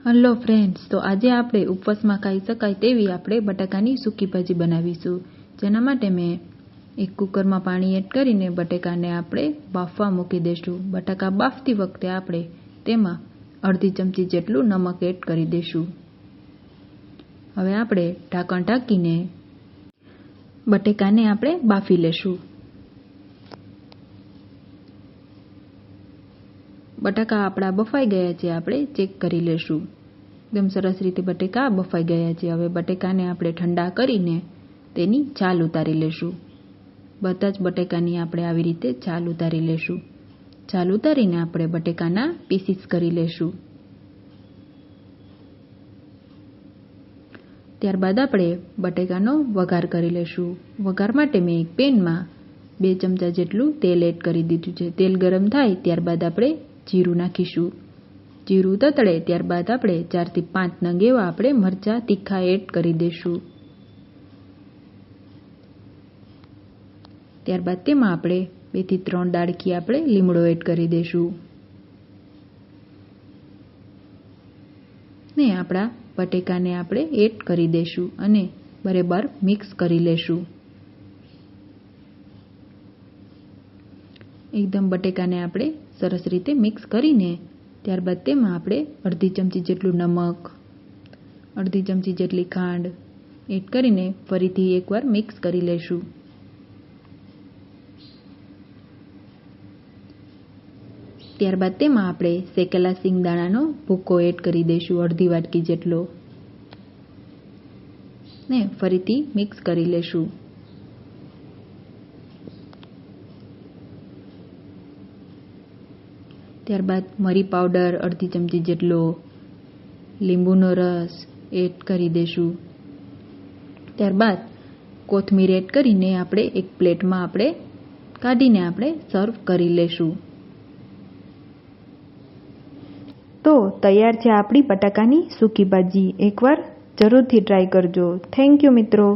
Hello friends, તો આજે આપણે ઉપવાસમાં ખાઈ શકાય તેવી આપણે બટાકાની સૂકી ભાજી બનાવીશું. જેના માટે મેં એક કુકરમાં પાણી એડ કરીને બટાકાને આપણે બાફવા મૂકી દઈશું. બટાકા બાફતી વખતે આપણે તેમાં અડધી ચમચી જેટલું નમક એડ કરી દઈશું. હવે આપણે ઢાંકણ ઢાંકીને બટાકાને આપણે બાફી લેશું. બટાકા આપણા બફાઈ ગયા છે, આપણે ચેક કરી લેશું. એકદમ સરસ રીતે બટેકા બફાઈ ગયા છે. હવે બટેકાને આપણે ઠંડા કરીને તેની છાલ ઉતારી લેશું. બધા જ બટેકાની આપણે આવી રીતે છાલ ઉતારી લેશું. છાલ ઉતારીને આપણે બટેકાના પીસીસ કરી લેશું. ત્યારબાદ આપણે બટેકાનો વઘાર કરી લેશું. વઘાર માટે મેં એક પેનમાં 2 ચમચા જેટલું તેલ એડ કરી દીધું છે. તેલ ગરમ થાય ત્યારબાદ આપણે જીરું નાખીશું. જીરું તતડે ત્યારબાદ આપણે 4 થી 5 નંગ એવા આપણે મરચાં તીખા એડ કરી દઈશું. ત્યારબાદ તેમાં આપણે 2 થી 3 ડાળખી આપણે લીમડો એડ કરી દઈશું. ને આપણા બટેકાને આપણે એડ કરી દઈશું અને બરાબર મિક્સ કરી લેશું. એકદમ બટેકાને આપણે સરસ રીતે મિક્સ કરીને ત્યારબાદ તેમાં આપણે અડધી ચમચી જેટલું નમક, અડધી ચમચી જેટલી ખાંડ એડ કરીને ફરીથી એકવાર મિક્સ કરી લેશું. ત્યારબાદ તેમાં આપણે શેકેલા સિંગદાણાનો ભૂકો એડ કરી દઈશું, અડધી વાટકી જેટલો, ને ફરીથી મિક્સ કરી લેશું. ત્યારબાદ મરી પાવડર અડધી ચમચી જેટલો, લીંબુનો રસ એડ કરી દઈશું. ત્યારબાદ કોથમીર એડ કરીને આપણે એક પ્લેટમાં આપણે કાઢીને આપણે સર્વ કરી લેશું. તો તૈયાર છે આપણી બટાકાની સૂકી ભાજી. એકવાર જરૂરથી ટ્રાય કરજો. થેન્ક યુ મિત્રો.